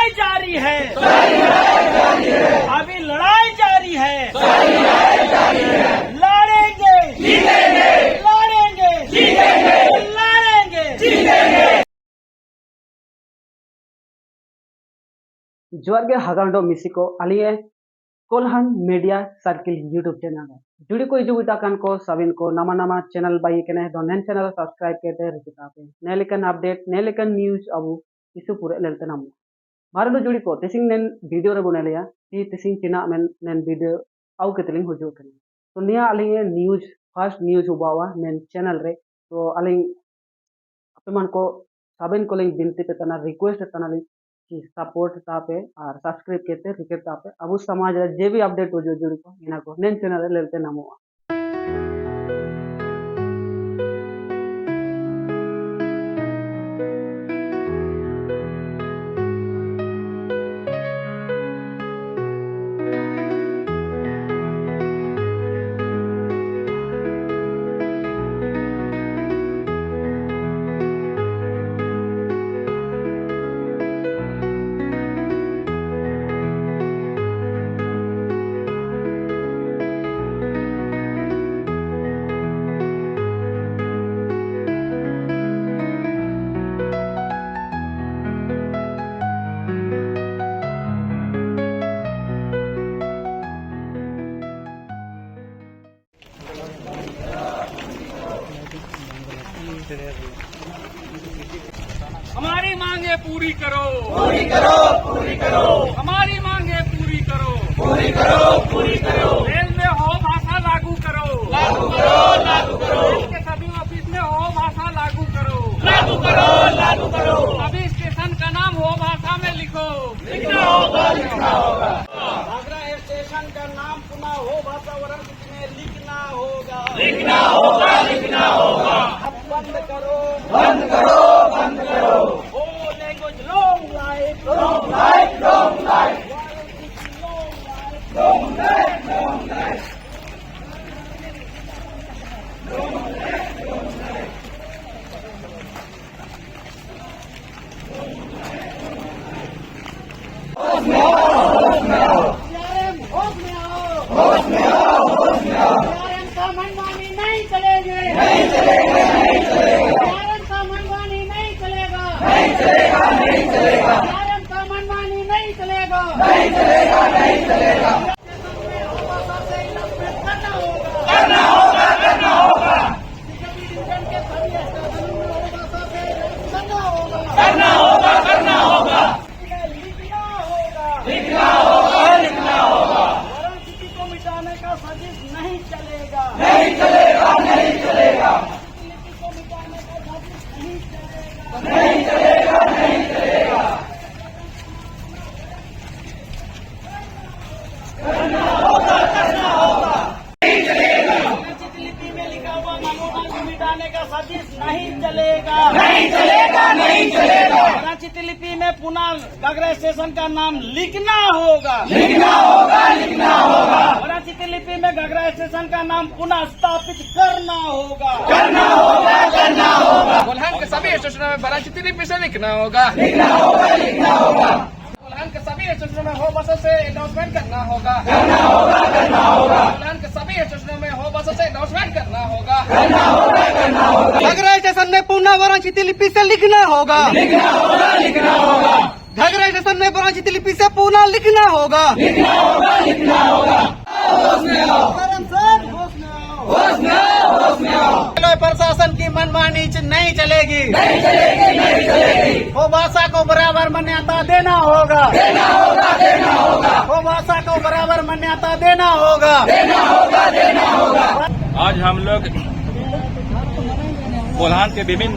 लड़ाई जारी है, अभी लड़ाई जारी है, लड़ेंगे लड़ेंगे लड़ेंगे। जोर गे हगांडो मिसिको अलिए Kolhan media circle YouTube channel है जुड़ी को जुटा कान को सबिन को नमा नमा चैनल बाई के दो नैन चैनल सब्सक्राइब करते रिकिता पे नेलेकन अपडेट नेलेकन न्यूज अबु इस पूरे लेते नामु मारे जुड़ी को तिसिंग नैन वीडियो रे बने लिया कि तिसिंग चिना में नैन वीडियो आउ केतलिंग हुजो कने तो निया अलिए न्यूज फर्स्ट न्यूज उबावा नैन चैनल रे तो अलिंग अपमान को सबिन को लिंग बिनती पे तना रिक्वेस्ट तना कि सपोर्ट तापे और सब्सक्राइब करते रिकेट तापे अब उस समाज जे भी अपडेट हो जो जुड़ी को इना को नेन चैनल लेते नामो हमारी मांगे पूरी करो, पूरी करो, पूरी करो, हमारी मांगे पूरी करो, पूरी करो, पूरी करो, रेल में हो भाषा लागू करो, लागू करो, लागू करो, रेल के सभी ऑफिस में हो भाषा लागू करो, लागू करो, लागू करो, सभी स्टेशन का नाम हो भाषा में लिखो, लिखना होगा, लिखना होगा, आगरा स्टेशन का नाम पुनः हो भाषा वर्ग में लिखना होगा, लिखना होगा, लिखना होगा, अब बंद करो, बंद करो, बंद करो, हो language long life, long life, long life, long life. Long life, long life, CRM होश में आओ, होश में आओ, होश में आओ, CRM का मनमानी नहीं चलेगी, नहीं चलेगा, नहीं चलेगा, CRM का मनमानी नहीं चलेगा, नहीं चलेगा, नहीं चलेगा, CRM का मनमानी नहीं चलेगा, नहीं चलेगा, नहीं चलेगा, करना होगा, करना होगा, करना होगा, डिवीजन के सभी स्टेशनों में भाषा से करना होगा, करना होगा, करना होगा, लिखना होगा, लिखना होगा, लिखना होगा, वाराणसी को मिटाने का साजिश नहीं चलेगा, नहीं चलेगा, नहीं चलेगा, लिपि को मिटाने का साजिश नहीं चलेगा, नहीं चलेगा, नहीं चलेगा, करना होगा, करना होगा, नहीं चलेगा, वाराणसी लिपि में लिखा हुआ नमूना को मिटाने का साजिश नहीं चलेगा, नहीं चलेगा, नहीं चलेगा, वाराणसी लिपि में पुनः घाघरा स्टेशन का नाम लिखना होगा, लिखना होगा, लिखना होगा, वाराणसी लिपि में घाघरा स्टेशन का नाम पुनः स्थापित करना होगा, करना होगा, करना होगा, कोल्हान के सभी स्टेशनों में वाराणसी लिपि से लिखना होगा, लिखना होगा, लिखना होगा, कोल्हान के सभी स्टेशनों में हो बसों से अनाउंसमेंट करना होगा, करना होगा, करना होगा, कोल्हान के सभी स्टेशनों में हो बसों से अनाउंसमेंट करना होगा, करना होगा, करना होगा, घाघरा स्टेशन में पुनः वाराणसी लिपि से लिखना होगा, लिखना होगा, लिखना होगा, घाघरा स्टेशन में वाराणसी लिपि से पुनः लिखना होगा, लिखना होगा, लिखना होगा, होश में आओ, होश में आओ, होश में आओ, प्रशासन की मनमानी नहीं चलेगी, नहीं चलेगी, नहीं चलेगी, हो भाषा को बराबर मान्यता देना होगा, देना होगा, देना होगा, हो भाषा को बराबर मान्यता देना होगा, देना होगा, देना होगा, आज हम लोग कोल्हान के विभिन्न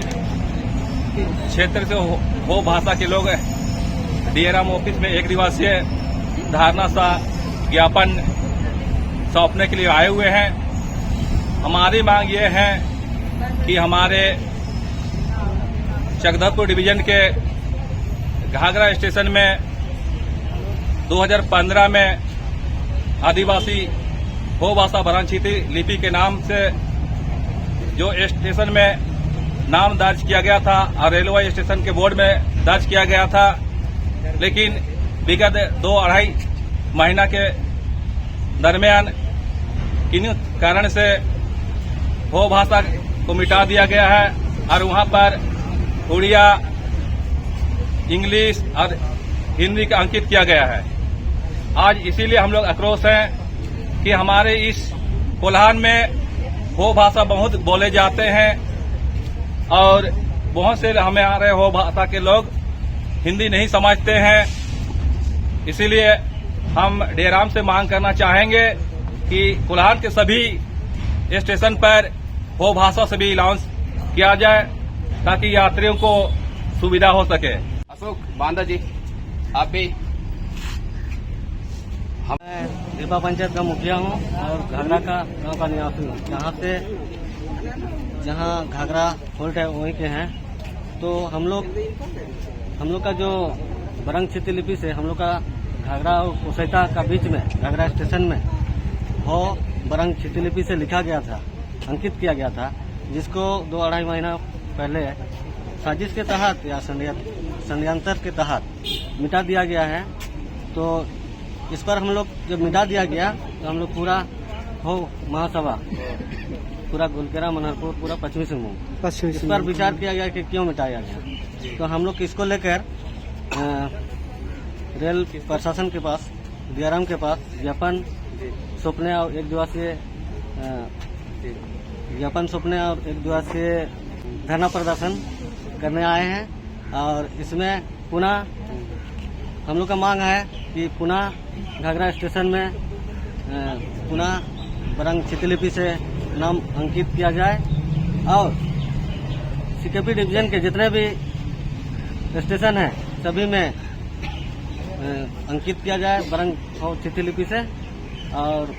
क्षेत्र से हो भाषा के लोग डीआरएम ऑफिस में एक दिवसीय धारणा सा ज्ञापन सौंपने के लिए आए हुए हैं। हमारी मांग ये है कि हमारे चकधरपुर डिवीजन के घाघरा स्टेशन में 2015 में आदिवासी हो भाषा वाराणसी लिपि के नाम से जो स्टेशन में नाम दर्ज किया गया था और रेलवे स्टेशन के बोर्ड में दर्ज किया गया था, लेकिन विगत 2-2.5 महीना के दरमियान किन कारण से हो भाषा को मिटा दिया गया है और वहां पर उड़िया, इंग्लिश और हिंदी का अंकित किया गया है। आज इसीलिए हम लोग आक्रोश हैं कि हमारे इस कोल्हान में हो भाषा बहुत बोले जाते हैं और बहुत से हमारे हो भाषा के लोग हिंदी नहीं समझते हैं। इसीलिए हम डेराम से मांग करना चाहेंगे कि कोल्हान के सभी स्टेशन पर हो भाषा से भी अनाउंस किया जाए ताकि यात्रियों को सुविधा हो सके। अशोक बांदा जी, आप भी। मैं कृपा पंचायत का मुखिया हूँ और घाघरा का गांव का निवासी हूँ। यहाँ से जहाँ घाघरा फोल्ट है वहीं के हैं। तो हम लोग का जो बरंग क्षेत्रीय लिपि से हम लोग का घाघरा और कोसैता का बीच में घाघरा स्टेशन में हो बरंग क्षेत्रीय लिपि से लिखा गया था, अंकित किया गया था, जिसको 2-2.5 महीना पहले साजिश के तहत या षड्यंत्र के तहत मिटा दिया गया है। तो इस पर हम लोग जब मिटा दिया गया तो हम लोग पूरा हो महासभा, पूरा गुलकेरा, मनहरपुर, पूरा पश्चिमी सिंहभूम इस पर विचार किया गया कि क्यों मिटाया गया। तो हम लोग इसको लेकर रेल प्रशासन के पास, DRM के पास ज्ञापन सौंपने और एक दिवसीय धरना प्रदर्शन करने आए हैं। और इसमें पुनः हम लोग का मांग है कि पुनः घाघरा स्टेशन में पुनः बरंग क्षेत्रीय लिपि से नाम अंकित किया जाए और CKP डिवीजन के जितने भी स्टेशन हैं सभी में अंकित किया जाए बरंग क्षेत्रीय लिपि से और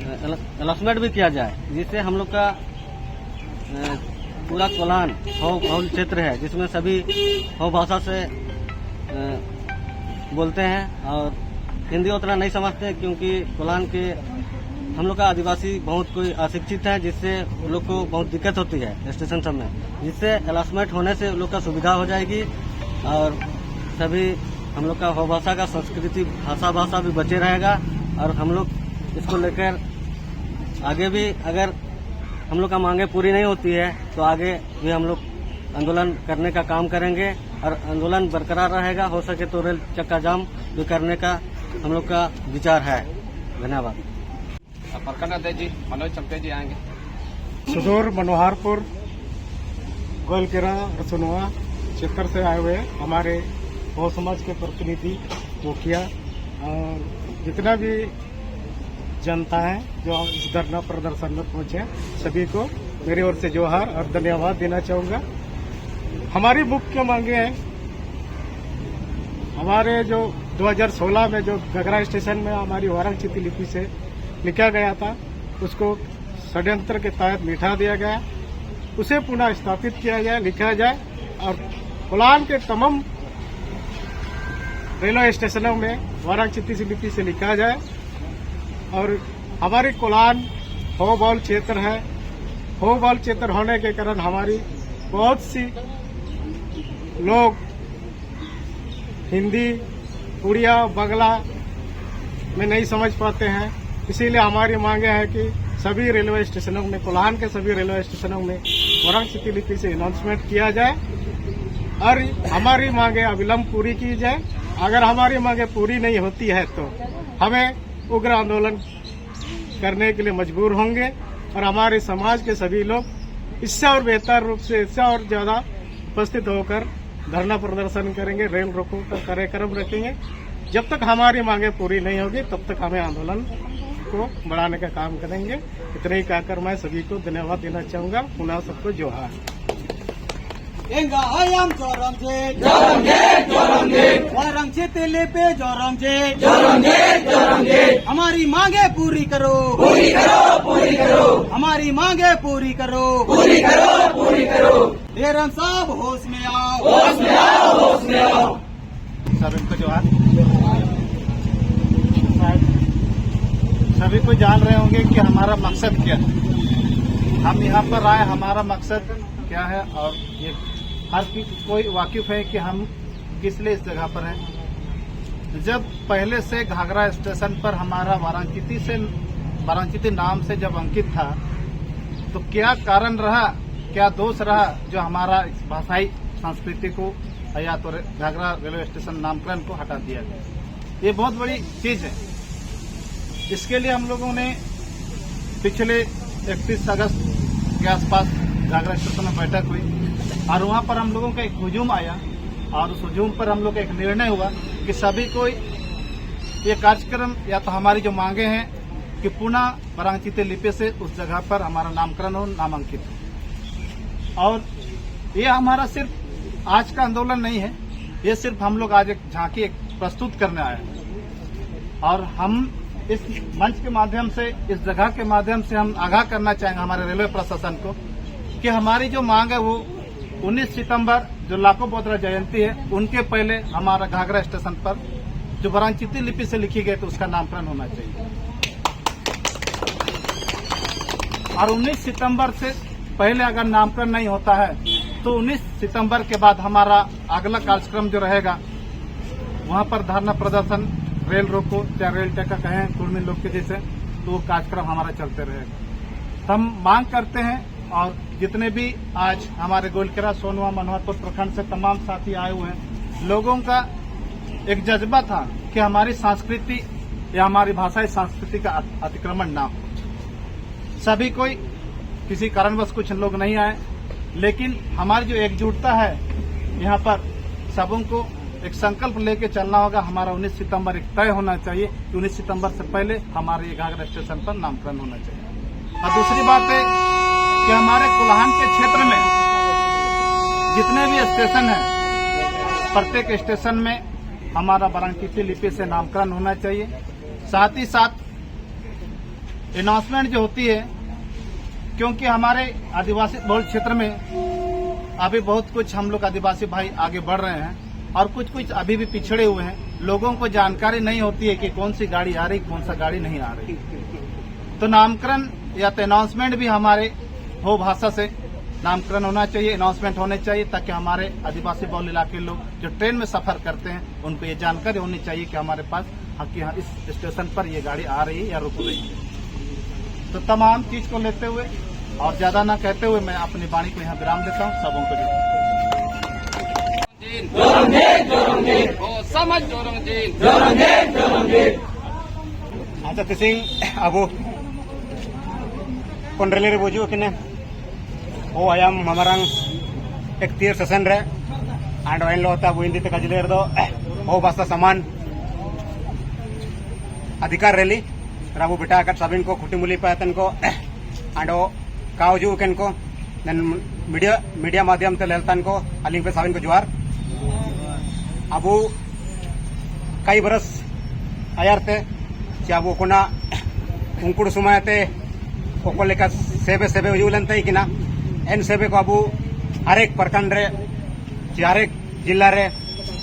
अनाउंसमेंट भी किया जाए, जिससे हम लोग का पूरा कोल्हान हो बहुल क्षेत्र है जिसमें सभी हो भाषा से बोलते हैं और हिंदी उतना नहीं समझते, क्योंकि कोल्हान के हम लोग का आदिवासी बहुत कोई अशिक्षित है, जिससे उन लोग को बहुत दिक्कत होती है स्टेशन सब में, जिससे अनाउंसमेंट होने से उन लोग का सुविधा हो जाएगी और सभी हम लोग का हो भाषा का संस्कृति भाषा भी बचे रहेगा। और हम लोग इसको लेकर आगे भी अगर हम लोग का मांगे पूरी नहीं होती है तो आगे भी हम लोग आंदोलन करने का काम करेंगे और आंदोलन बरकरार रहेगा। हो सके तो रेल चक्का जाम भी करने का हम लोग का विचार है। धन्यवाद। प्रखंड अध्यक्ष जी मनोज चमटे जी आएंगे। सुदूर मनोहरपुर, गोलकेरा, रसुनवा क्षेत्र से आए हुए हमारे बहु समाज के प्रतिनिधि, मुखिया और जितना भी जनता है जो इस धरना प्रदर्शन में पहुंचे, सभी को मेरी ओर से जोहार और धन्यवाद देना चाहूंगा। हमारी मुख्य मांगे हैं, हमारे जो 2016 में जो घाघरा स्टेशन में हमारी बरंग क्षेत्रीय लिपि से लिखा गया था उसको षड्यंत्र के तहत मिटा दिया गया, उसे पुनः स्थापित किया जाए, लिखा जाए और कोल्हान के तमाम रेलवे स्टेशनों में बरंग क्षेत्रीय लिपि से लिखा जाए। और हमारी कोल्हान हो बहुल क्षेत्र है, हो बहुल क्षेत्र होने के कारण हमारी बहुत सी लोग हिंदी, उड़िया, बंगला में नहीं समझ पाते हैं। इसीलिए हमारी मांगे है कि सभी रेलवे स्टेशनों में, कोल्हान के सभी रेलवे स्टेशनों में बरंग क्षेत्रीय लिपि से अनाउंसमेंट किया जाए और हमारी मांगे अविलंब पूरी की जाए। अगर हमारी मांगे पूरी नहीं होती है तो हमें उग्र आंदोलन करने के लिए मजबूर होंगे और हमारे समाज के सभी लोग इससे और बेहतर रूप से, इससे और ज्यादा उपस्थित होकर धरना प्रदर्शन करेंगे, रेल रोको का कार्यक्रम रखेंगे। जब तक हमारी मांगे पूरी नहीं होगी तब तक हमें आंदोलन को बढ़ाने का काम करेंगे। इतना ही कहकर मैं सभी को धन्यवाद देना चाहूंगा। पुनः सबको जोहार। बरंग क्षेत्रीय लिपि हमारी मांगे पूरी करो, हमारी मांगे पूरी करो। DRM साहब होश में आओ, सभी को जोहार। सभी को जान रहे होंगे कि हमारा मकसद क्या है। हम यहाँ पर आए, हमारा मकसद क्या है और ये हर कोई वाकिफ है कि हम किस लिए इस जगह पर हैं। जब पहले से घाघरा स्टेशन पर हमारा वाराणसी नाम से जब अंकित था, तो क्या कारण रहा, क्या दोष रहा जो हमारा भाषाई संस्कृति को या तो घाघरा रेलवे स्टेशन नामकरण को हटा दिया गया। ये बहुत बड़ी चीज है। इसके लिए हम लोगों ने पिछले 31 अगस्त के आसपास घाघरा स्टेशन में बैठक हुई और वहां पर हम लोगों का एक हुजूम आया और उस हुजूम पर हम लोग का एक निर्णय हुआ कि सभी को ये कार्यक्रम या तो हमारी जो मांगे हैं कि पुनः वाराणसी लिपि से उस जगह पर हमारा नामकरण हो, नामांकित हो। और ये हमारा सिर्फ आज का आंदोलन नहीं है, ये सिर्फ हम लोग आज एक झांकी एक प्रस्तुत करने आए हैं और हम इस मंच के माध्यम से, इस जगह के माध्यम से हम आगाह करना चाहेंगे हमारे रेलवे प्रशासन को कि हमारी जो मांग है वो 19 सितंबर जो लाखों बोतरा जयंती है, उनके पहले हमारा घाघरा स्टेशन पर जो वाराणसी लिपि से लिखी गई तो उसका नामकरण होना चाहिए। और 19 सितंबर से पहले अगर नामकरण नहीं होता है तो 19 सितंबर के बाद हमारा अगला कार्यक्रम जो रहेगा वहां पर धरना प्रदर्शन, रेल रोको या रेल टेका कहें कुर्मी लोग के जैसे, तो वो कार्यक्रम हमारा चलते रहेगा। तो हम मांग करते हैं और जितने भी आज हमारे गोलकेरा, सोनवा, मनोहरपुर प्रखंड से तमाम साथी आए हुए हैं, लोगों का एक जज्बा था कि हमारी संस्कृति या हमारी भाषाई संस्कृति का अतिक्रमण ना हो। सभी कोई किसी कारणवश कुछ लोग नहीं आए, लेकिन हमारी जो एकजुटता है यहाँ पर सबों को एक संकल्प लेके चलना होगा। हमारा 19 सितंबर एक तय होना चाहिए कि 19 सितंबर से पहले हमारे घाघरा स्टेशन पर नामकरण होना चाहिए। और दूसरी बात है कि हमारे कोल्हान के क्षेत्र में जितने भी स्टेशन हैं, प्रत्येक स्टेशन में हमारा वाराणसी लिपि से नामकरण होना चाहिए। साथ ही साथ अनाउंसमेंट जो होती है, क्योंकि हमारे आदिवासी बहुल क्षेत्र में अभी बहुत कुछ हम लोग आदिवासी भाई आगे बढ़ रहे हैं और कुछ कुछ अभी भी पिछड़े हुए हैं। लोगों को जानकारी नहीं होती है कि कौन सी गाड़ी आ रही, कौन सा गाड़ी नहीं आ रही। तो नामकरण या तो अनाउंसमेंट भी हमारे हो भाषा से नामकरण होना चाहिए, अनाउंसमेंट होने चाहिए, ताकि हमारे आदिवासी बहुल इलाके लोग जो ट्रेन में सफर करते हैं उनको ये जानकारी होनी चाहिए कि हमारे पास यहाँ इस स्टेशन पर ये गाड़ी आ रही है या रुक रही है। तो तमाम चीज को लेते हुए और ज्यादा न कहते हुए मैं अपनी वाणी को यहाँ विराम देता हूँ। सबों को अच्छा तिसिंग अबो कोंड्रेले रे बोजू किने ओ आयाम हमारंग एक तीर सेशन रे आंड वाइन लो ता बुइंदी ते कजलेर दो ओ बस्ता समान अधिकार रेली राबू बेटा कट सबिन को खुटीमुली पातन को आंडो कावजू केन को नन मीडिया माध्यम ते लेलतन को अलिंग पे सबिन को जुआर अबू कई बरस आयारते चाबू कोना उंकुड़ सुमायते ओको लेका सेबे सेबे उजुलनते किना एन सेबे को अबू हरेक प्रखंड रे हरेक जिला रे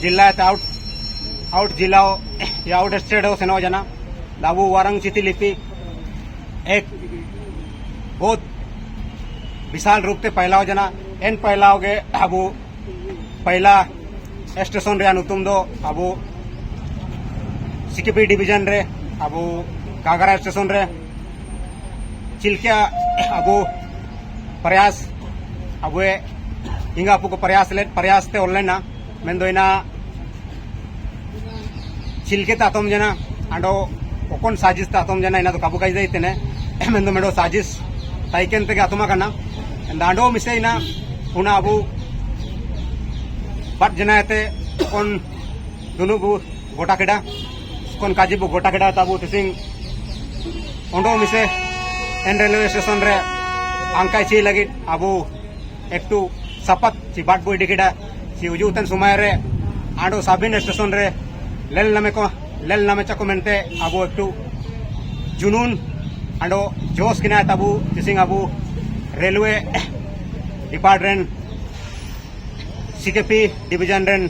जिला आउट जिलाओ या आउट स्टेट हो सेनो जना लाबू वाराणसी लिपि एक बहुत विशाल रूप से पहला जना एन पहला हो गए अबू पहला स्टेशन रे नुतुम दो अबू सिकिपी डिवीजन रे अबू घाघरा स्टेशन रे चिल्किया अबू प्रयास अबू हिंगा आपू को प्रयास ते ऑनलाइन ना मेन दोइना चिल्के तातम जना आंडो ओकोन साजिश तातम जना इना तो काबू काई जाइते ने मेन दो मेडो साजिश ताइकेन ते आतमा करना दांडो मिसे इना उना अबू बट जनाते कोन दुनु बु गोटा केडा कोन काजी बु गोटा केडा ताबू तिसिंग ओंडो मिसे एन रेलवे स्टेशन रे अंकाय ची लगी अबू एकटू सपत ची बाट बु डिकेडा ची उजुतन समय रे आंडो साबिन स्टेशन रे लेल नामे चको मेनते अबू एकटू जुनून आंडो जोश किना ताबू तिसिंग अबू रेलवे डिपार्टमेंट सिकेपी डिवीजन रेन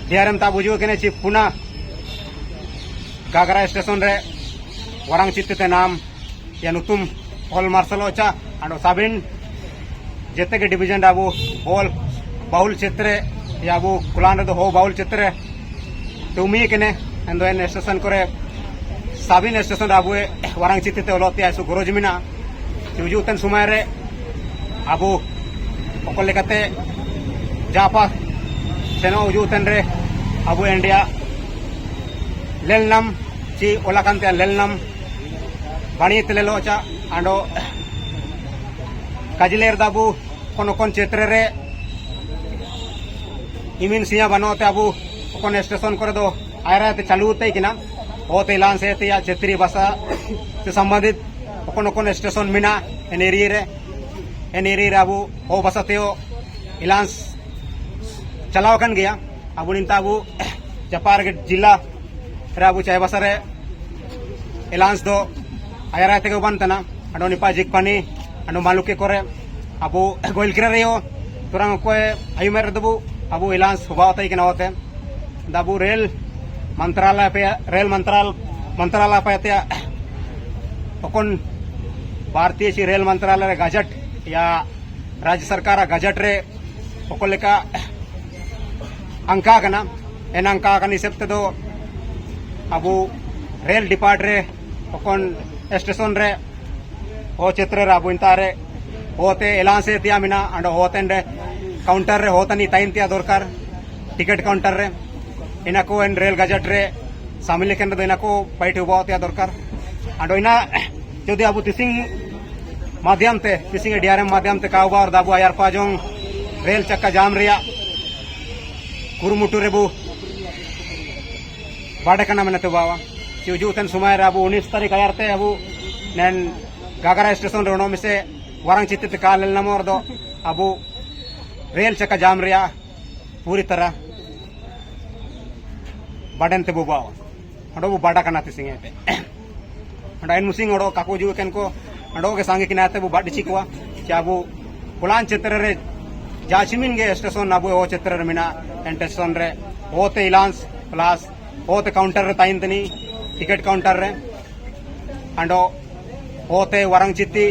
डीआरएम ताबुजू के ची पुनः घाघरा स्टेशन रे वाराणसी ते नाम या नुतुम हॉल मार्शल ओचा आंडो साबिन जेते के डिवीजन अबू हॉल बाउल क्षेत्र या अबू कुलान दो हो बाउल क्षेत्र तुमी कने एंदो एन स्टेशन करे साबिन स्टेशन अब वरंग चित्ते ओलोते सु गरज मिना हिजुतन समय रे अब ओको लेकाते जापा सेनो हिजुतन रे अब इंडिया लेलनम ची ओलाकांते लेलनम बाणी तेलेलोचा आंडो काजिलेर दाबू कोन क्षेत्र रे इमिन सिया बनोते अब कोन स्टेशन करे दो आयरा ते चालू होते किना होते लान से या क्षेत्रीय भाषा से संबंधित कोन स्टेशन मिना एन एरिया अब ओ भाषा ते इलांस चलाव कन गया अब निंता अब जपार जिला रे अब चाय भाषा रे इलांस दो आयरा ते बनतना अडो निपा जिक पानी अडो मालुके करे अब गोइल करे रे तुरंग कोय आयुमेर दबु अब इलांस हुबावते किना होते दाबू रेल मंत्रालय पे ओकोन भारतीय सी रेल मंत्रालय रे गजट या राज्य सरकार गजट रे ओको लेका अंका कना एन अंका कन हिसाब ते दो अब रेल डिपार्ट रे ओकोन स्टेशन रे ओ क्षेत्र रे अब इंता रे होते एलान से तिया मिना अंड होते काउंटर रे होतनी ताइन तिया दरकार टिकट काउंटर रे इना को एन रेल गजट रे शामिल केन दो इना को बैठ हुआ दरकार आडो इना जदि अब तिसिंग माध्यम ते तिसिंग डीआरएम माध्यम ते काउबा और दाबू आयर पाजोंग रेल चक्का जाम रिया कुरुमुटु रेबू बाडे कना मेने तो बावा चिउजुतन समय रे अब 19 तारीख आयर ते अब नेन गागरा स्टेशन रे में से वरंग चित्ते का लेलना मोर दो अब रेल चक्का जाम रिया पूरी तरह बाडन ते बुबा अडो बाडा कना ते सिंगे पे अडा इन मुसिंग अडो काको जु केन को अडो के संगे किना ते बु बाडी चिकवा चाबू पुलान क्षेत्र रे जाचिमिन गे स्टेशन अब ओ क्षेत्र रे मिना एन स्टेशन रे होते इलांस प्लस होते काउंटर रे ताइंतनी टिकट काउंटर रे अंडो होते वरंग चित्ती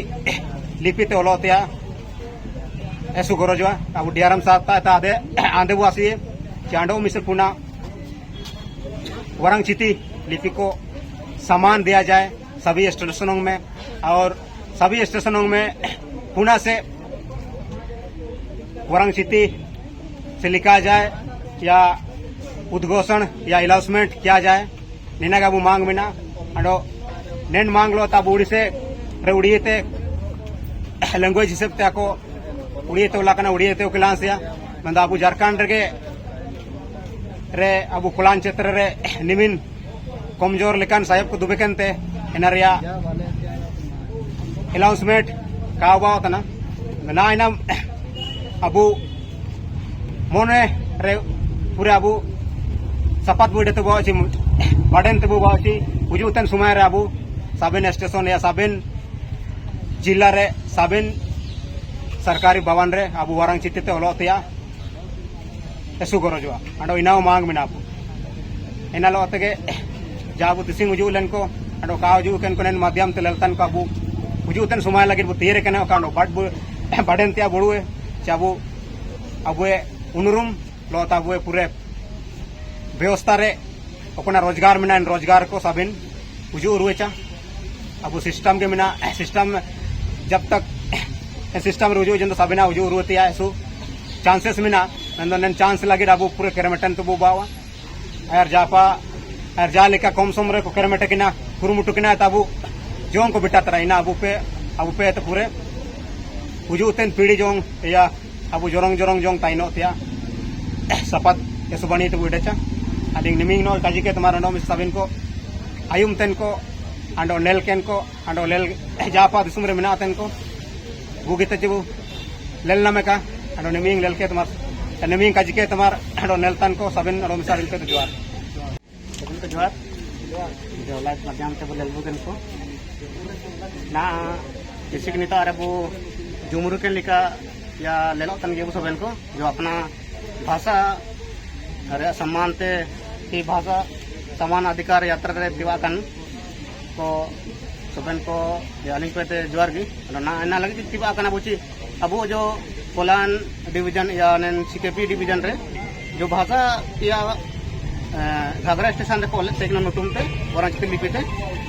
लिपिते ओलोतिया ऐसु गरजवा अब डीआरएम साथ आदे आंदे बुआसी चांडो मिसल पुना वरंग चिति लिपि को सम्मान दिया जाए सभी स्टेशनों में और सभी स्टेशनों में पुनः से वरंग चिति से लिखा जाए या उद्घोषण या अनाउंसमेंट किया जाए निना का मांग मिना अडो नेन मांग लो तब उड़ीसे रे उड़ीते लैंग्वेज हिसाब ते आको उड़ीते ओलाकना उड़ीते क्लास या मंदा अबु झारखंड रे अब कुलान क्षेत्र रे निमिन कमजोर लेकान साहेब को दुबेकनते एनारिया अनाउंसमेंट कावबा तना ना इना अबु मोने रे पूरे अबु सपात बुडे तो बाची बाडेन ते बाची उजुतन समय रे अबु साबिन स्टेशन या साबिन जिला रे साबिन सरकारी भवन रे अबु वरंग चित्ते ओलोतिया एसु गरजवा अडो इनाव मांग मिना अबु इना लो तगे जाबु तिसिंग उजु लन को अडो काव जु केन कोन माध्यम ते ललतन को अबु उजुतन समय लगे बु तेरे कने कांडो बाडेन त्या बडुए चाबु अबुए उनुरुम लो ताबुए पूरे व्यवस्था रे अपना रोजगार मिना रोजगार को साबिन उजु रुएचा अबु सिस्टम के मिना सिस्टम जब तक सिस्टम रुजु जंदो साबिना उजु रुतिया एसु चांसेस मिना नंदन चांस लगे अबु पूरे केरमेटन तो बुबावा यार जापा यार जा लेका कम सम रे को केरमेट किना कुरुमुटु किना ताबु जों को बिटा तरा इना अबु पे तो पूरे उजुतन पीड़ी जों या अबु जोरंग जों ताइनो तिया सपत एसु बनी तो बुडेचा आदिंग निमिंग नो काजी के तुम्हारा नो साबिन को आयुम तन को अंडो नेल केन को अंडो लेल जापा दिसुम रे मिना तन को बुगिते जबु लेल नामे का अंडो निमिंग लेल के तुम्हार निमिंग काजी के तुम्हार अंडो नेल तन को साबिन रो मिसाबिन के जुआर जो लाइफ माध्यम से बोले बुगन को ना किसी के नेता अरे वो जुमरू के लिखा या लेलो तन के सबन को जो अपना भाषा अरे सम्मान ते की भाषा समान अधिकार यात्रा रे दिवाकन को सबन को यानी पे ते जुआर भी ना ना लगे दिवाकन बुची अब जो कोलान डिवीजन या नेन सीकेपी डिवीजन रे जो भाषा या घाघरा स्टेशन रे कोले तेकना नुतुम ते वरंग चिती लिपि ते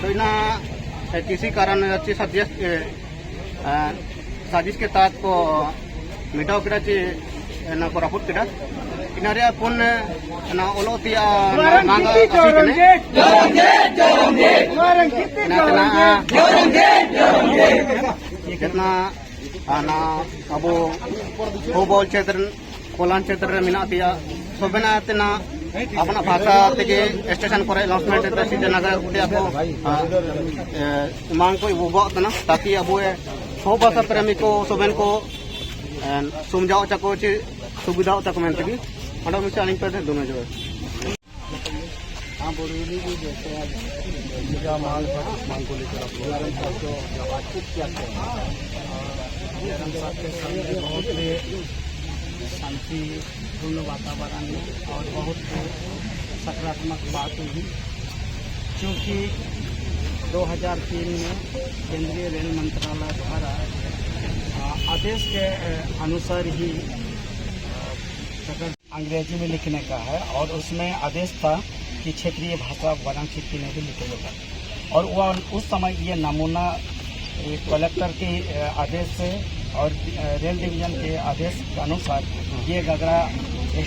तो इना किसी कारण ची साजिश के तहत को मिटाव किड़ा ची ना को रापुत किड़ा किनारे पुन ना ओलोतिया मांगा कितना ना अबो होबोल क्षेत्र कोलान क्षेत्र मिना दिया सोबेना तना अपना भाषा तेगे स्टेशन पर अनाउंसमेंट देते सीधे नगर उठे आपको मांग को वो तना ताकि अब हो भाषा प्रेमी को सोबेन को समझाओ चको सुविधाओं तक में तभी अंडा में चालिंग पे दोनों जो हाँ बोरीवली भी जैसे मांग को लेकर बातचीत किया बहुत शांतिपूर्ण वातावरण में और बहुत सकारात्मक बात हुई क्योंकि 2003 में केंद्रीय रेल मंत्रालय द्वारा आदेश के अनुसार ही अंग्रेजी में लिखने का है और उसमें आदेश था कि क्षेत्रीय भाषा वरांक्षिती में भी लिखेगा और वह उस समय ये नमूना कलेक्टर के आदेश से और रेल डिवीजन के आदेश के अनुसार ये घाघरा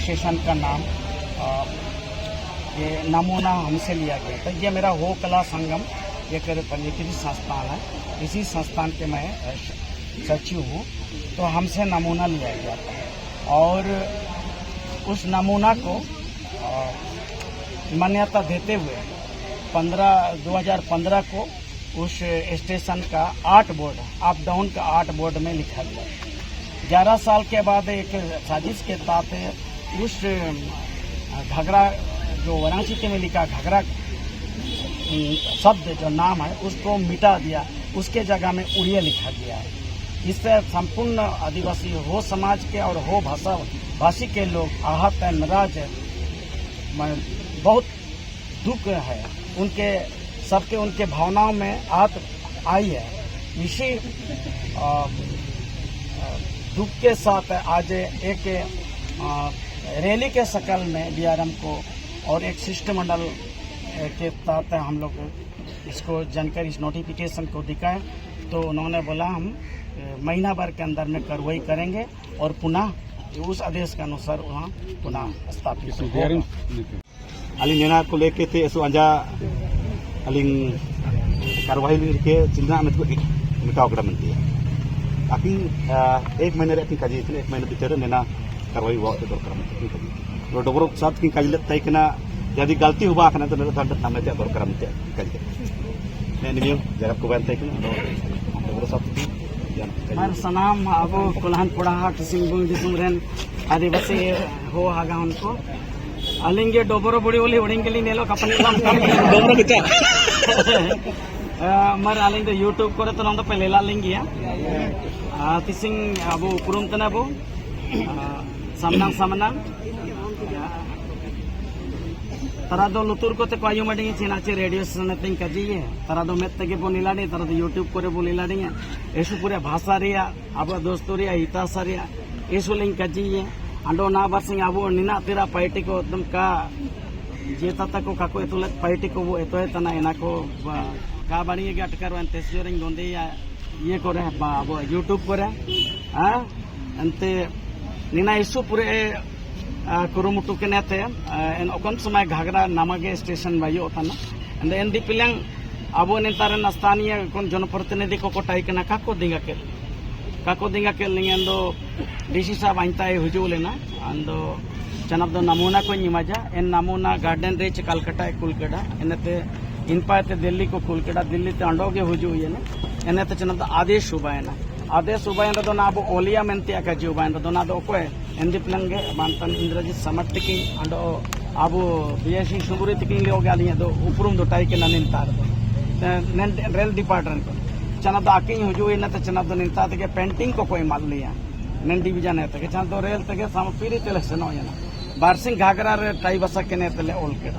स्टेशन का नाम ये नमूना हमसे लिया गया था। ये मेरा हो कला संगम एक पंजीकृत संस्थान है, इसी संस्थान के मैं सचिव हूँ, तो हमसे नमूना लिया गया था और उस नमूना को मान्यता देते हुए 2015 को उस स्टेशन का 8 बोर्ड अप डाउन का 8 बोर्ड में लिखा गया। 11 साल के बाद एक साजिश के तहत उस घाघरा जो वाराणसी में लिखा घाघरा शब्द जो नाम है उसको मिटा दिया, उसके जगह में उड़िया लिखा गया है। इससे संपूर्ण आदिवासी हो समाज के और हो भाषी के लोग आहत है, नाराज है, बहुत दुख है, उनके सबके उनके भावनाओं में आहत आई है। इसी दुख के साथ आज एक रैली के शकल में डीआरएम को और एक शिष्टमंडल के तहत हम लोग इसको जानकर इस नोटिफिकेशन को दिखाए तो उन्होंने बोला हम महीना भर के अंदर में कार्रवाई करेंगे और पुनः उस आदेश के अनुसार वहाँ पुनः स्थापित अली नेना को लेके थे ऐसो अंजा अलिंग कार्रवाई के चिंता में तो मिटाव करा मिलती है आखिर 1 महीने रे काजी थे 1 महीने भीतर नेना कार्रवाई हुआ तो दरकार मिलती है तो डबरो साथ की काजी लगता है कि ना यदि गलती हुआ खाना तो दंड नामे ते दरकार मिलती है काजी ने नियम जगह को बनते कि डबरो साथ की हर सनाम अब कोल्हान पुड़ाहाट सिंहभूम दिसुम रेन आदिवासी हो हागा उनको अलिंगे डोबरो बुड़ी ओली उड़िंग के लिए नेलो कपनी काम डोबरो बिचा मर अलिंग तो यूट्यूब करे तो नंदो पहले ला लेंगे तिसिंग अब पुरुम तना बो सामना तरा दो लुतुर को ते को आयु मडिंग चिना चे रेडियो स्टेशन तिंग कजी है तरा दो मेत के बो नीलाडी तरा दो यूट्यूब करे बो नीलाडी है एसु पूरे भाषा रिया अब दोस्तों रिया हितासा रिया एसु लिंग कजी है अंडो ना बरसिंग अब निना तेरा पार्टी को एकदम का जेता को काको एतुले पार्टी को वो एतो तना एना को का बाणी के अटकर वन तेसजोरिंग दोंदे या ये करे अब यूट्यूब करे हां अंते निना इशू पूरे कुरुमुटु के नेते एन ओकन समय घाघरा नामगे स्टेशन बायो तना एंड एन दिपिलंग अबो नेतारन स्थानीय कोन जनप्रतिनिधि को कोटाई कना काको दिंगा के लिंगेंदो डीसी साहब आइंताए हुजू लेना अंदो चनब दो नमूना को निमाजा एन नमूना गार्डन रेच कलकत्ता कुलकड़ा एनते इनपाते दिल्ली को कुलकड़ा दिल्ली ते अंडोगे हुजू येने एनते चनब दो आदेश सुबायन दो ना अब ओलिया मेंते का जुबायन दो ना दो को एंदी प्लंगे बांतन इंद्रजीत समर्थिकी अंडो अब बीएससी सुंगुरी तिकिंग लोग आली दो उपरुम दो टाई के ननिन तार दो रेल डिपार्टमेंट को चनब आकिंग हुजू इन चनब निंता तक पेंटिंग को कोई माल लिया नेन डिवीजन है तक चन रेल तक समपीरी तेल सेनो बारसिंग घाघरा रे टाई बसा के नेतले ओल के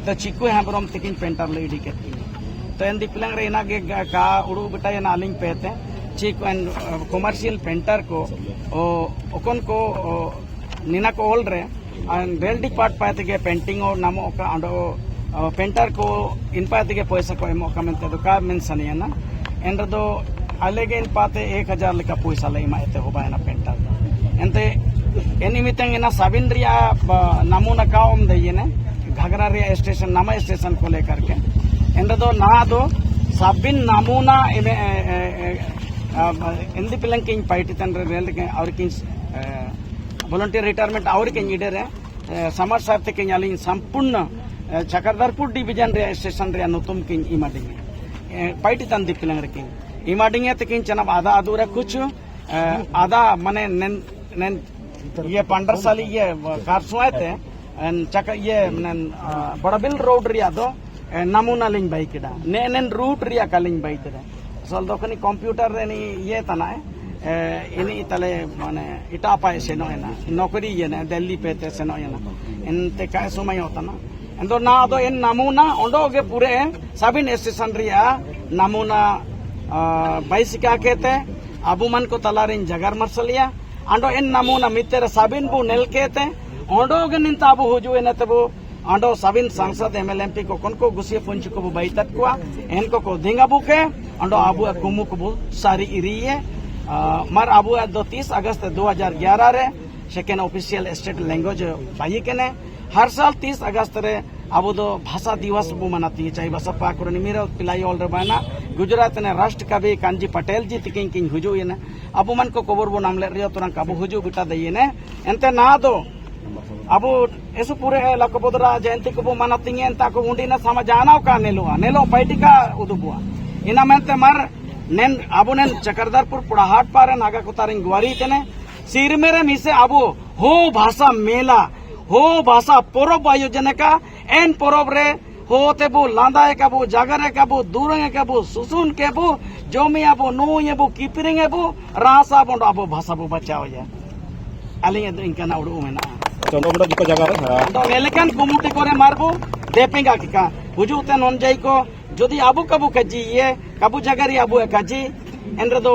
तो चिकू हेम्ब्रम तिकिंग पेंटर ले इडी के तो एन दिपलंग रे इना के का उड़ू बेटा ये नालिंग पेते चिक एन कमर्शियल पेंटर को ओकन को निना को ओल रे रेल डिपार्ट पाते के पेंटिंग और नामो का अंडो पेंटर को इन पाते के पैसा को एमो का मेंते दो का मेंशन है ना एंड दो अलग इन पाते 1000 लेका पैसा ले माते हो बायना पेंटर एंते एनी मितंग ना साबिन रिया नमूना काउम दइए ने घाघरा रिया स्टेशन नामा स्टेशन को लेकर के एंड दो ना दो साबिन नमूना इंदी पिलंग किन पाइटी तंत्र रेल के और किन वॉलंटियर रिटायरमेंट और किन इडर है समाज साहब ते किन आलिन संपूर्ण चक्रधरपुर डिवीजन रे स्टेशन रे नुतुम किन इमाडिंग पाइटी तन दी पिलंग रे किन इमाडिंग ते किन चना आधा अधूरा कुछ आधा माने नेन ये पंडरसाली ये कारसुआते चक ये बड़बिल रोड रिया दो नमूना लिंग बाइक नेन रूट रिया का लिंग बाइक सल दो कनी कंप्यूटर रे नी ये तना इनी तले माने इटा पाए सेनो ना नौकरी ये ना दिल्ली पे ते सेनो ना इनते का समय होता ना एंदो ना दो इन नमूना ओंडो के पूरे साबिन स्टेशन रिया नमूना बाइसिका कहते अबू मन को तलारिन जगर मरसलिया अंडो इन नमूना मित्र साबिन बु नेल कहते ओंडो के निंता अबू हुजु एने तबो अंडो साबिन सांसद एमएलएमपी को कोनको गुसिया पुंच को बैठक को इनको को धिंगा बुके अंडो अबू कुमु को सारी इरिये मर अबू 30 अगस्त 2011 रे second official state language by केने हर साल 30 अगस्त रे अबू दो भाषा दिवस बु मनाती चाहे बसपा को निमिर पिलाई ऑल रे बाना गुजरात ने राष्ट्र कवि कांजी पटेल जी तिकिन किन हुजु ये अबू मन को कबर बु नाम ले रियो तुरंत अबू हुजु बिटा दइए ने एंते ना दो अबू ऐसे पूरे लकबोदरा जयंती को मनाती एंता को उंडी ने समझाना का नेलो पैटिका उदुबुआ इना मेंते मर नेन अबू नेन चक्रधरपुर पुड़ाहाट पारे नागा कोतारिंग गुवारी तेने सिर मेरे मिसे अबू हो भाषा मेला हो भाषा परब आयोजन का एन परब रे होते बो लांदा का बो जागरे का बो दूरंगे का बो सुसुन के बो जोमिया बो नो ये बो कीपिरिंग बो रासा बो अबो भाषा बो बचाओ या अलिंग इनका ना उड़ू में ना चंद्रबड़ा जुको जगह रे तो नेलेकन कुमुटी करे मारबो देपेंगा किका हुजुते नन जाई को जदि आबू कबू कजी ये कबू जगरी आबू कजी एनरे दो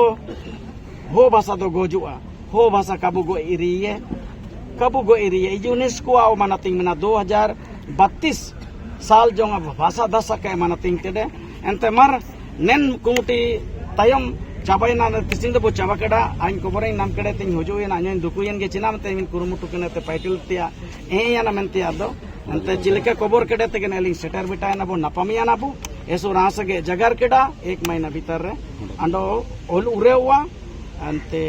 हो भाषा दो गोजुआ हो भाषा कबू गो इरिये यूनेस्को आओ मनातिंग मना 2032 साल जो भाषा दशक मनातिंग तेडे एंते मर नेन कुमुटी तयम चाबाइना तिसिंग दो चाबा केडा आइन को बरे नाम केडे तिंग हुजुयन आइन दुकुयन गे चिनाम ते मिन कुरुमुटु कने ते पाइटिल तिया एयाना मेंते आदो अंते चिलके कबर केडे ते केने लिंग सेटर बिटायना बो नापामिया ना बो एसो रासगे जगर केडा 1 महीना भीतर रे अंडो ओल उरे हुआ अंते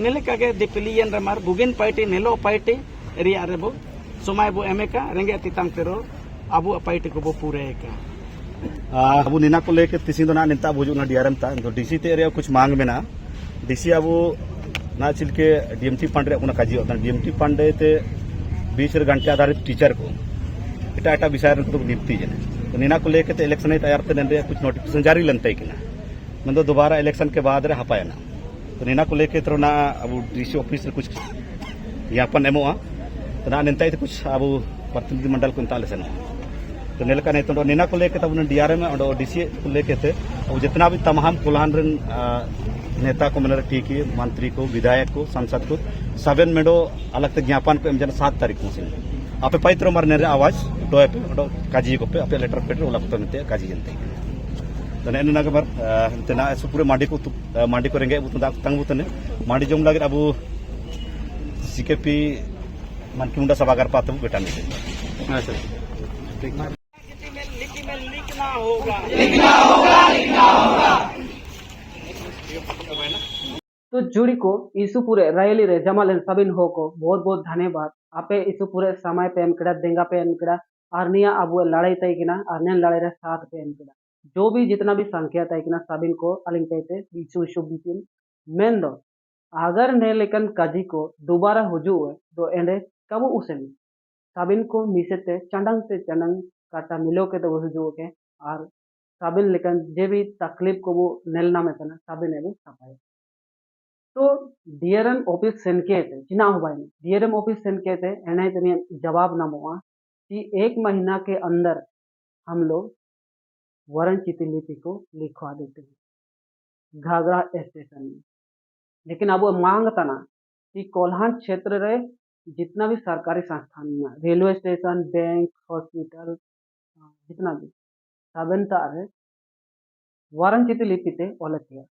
नेलेकागे दिपिलियन रे मार बुगिन पाइटी नेलो पाइटी रिया रे बो समय बो एमेका रेंगे तितांग तेरो अबू पाइटी को बो पूरे का अबू निना को लेके तिसी दो ना नेता बुजु ना डीआरएम ता तो डीसी ते रे कुछ मांग में ना डीसी अबू ना चिलके डीएमटी फंड रे उना काजी होता डीएमटी फंड ते 20 घंटे आधारित टीचर को एटा विषय रे तो निपती है तो निना को लेके ते इलेक्शन तैयार ते रे कुछ नोटिफिकेशन जारी लनते किना मतलब दोबारा इलेक्शन के बाद रे हपाया ना तो निना को लेके तो ना अब डीसी ऑफिस रे कुछ ज्ञापन एमोआ तो ना नेता कुछ अब प्रतिनिधि मंडल को ताले सन तो नेलका नहीं तो निना को लेके तब डीआरएम और डीसी को लेके थे अब जितना भी तमाम कोल्हान रन नेता को मैंने ठीक है मंत्री को विधायक को सांसद को सबन मेडो अलग तक ज्ञापन को एमजन 7 तारीख को से आपे पैत्र मरने रे आवाज डोए पे काजी को पे आपे लेटर पेटर ओला तो नते काजी जनते तो ने ना खबर तना पूरे मांडी को रेंगे बुत तंग बुतने मांडी जम लगे अब सीकेपी मन की मुंडा सभागार पाते बेटा नहीं हां सर लिखना होगा तो जुड़ी को इसु पूरे रायली रे जमाल सबिन हो को बहुत बहुत धन्यवाद आपे इसु पूरे समय पे एमकड़ा देंगा पे एमकड़ा आर्निया अब लड़ाई तय किना आर्नियन लड़ाई रे साथ पे एमकड़ा जो भी जितना भी संख्या तय किना सबिन को अलिंग कहते इसु इसु बिपिन मेन दो अगर ने लेकन काजी को दोबारा हुजू है तो एंडे कब उसेन सबिन को मिसेते चंडंग से चंडंग काटा मिलो के तो हुजू के और सबिन लेकन जे भी तकलीफ को वो नेलना में तना सबिन है वो सफाई तो डीआरएम ऑफिस सेन के थे चिना हुआ है डीआरएम ऑफिस सेन के थे एने तने जवाब ना हुआ कि 1 महीना के अंदर हम लोग वरण चितिलिपि को लिखवा देते हैं घाघरा स्टेशन में। लेकिन अब वो मांग तना कि कोल्हान क्षेत्र रे जितना भी सरकारी संस्थान में रेलवे स्टेशन बैंक हॉस्पिटल जितना भी साबेन तारे वारन चिति लिपिते ओले किया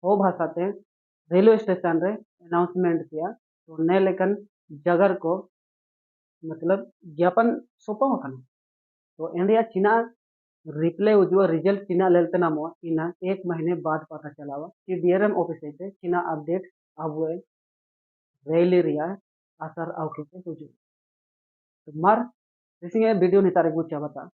हो भाषाते रेलवे स्टेशन रे अनाउंसमेंट किया तो ने लेकिन जगर को मतलब ज्ञापन सोपा होता तो इंडिया चीना रिप्ले उजवा रिजल्ट चीना लेते नामो इना 1 महीने बाद पता चलावा कि डीआरएम ऑफिस से चीना अपडेट अब रैली रिया असर आवके से तुझे तो मार इसी वीडियो नितारे गुच्छा बता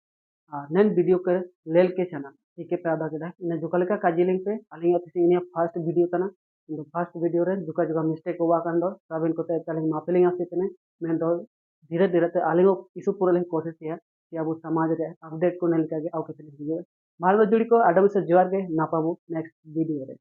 नेन वीडियो के लेल के चना ठीक है पैदा के ने जुकल का काजी लिंक पे अलिंग तिसी इनिया फर्स्ट वीडियो तना इंदो फर्स्ट वीडियो रे जुका जुका मिस्टेक हुआ कंदो साबिन को ते चलिंग माफिलिंग आसितने मैं दो धीरे धीरे ते अलिंग इशू पूरा लिंग कोशिश किया कि अब समाज रे अपडेट को नेल के आगे आवके से मार दो जुड़ी को अडम से जोर के नापाबू नेक्स्ट वीडियो रे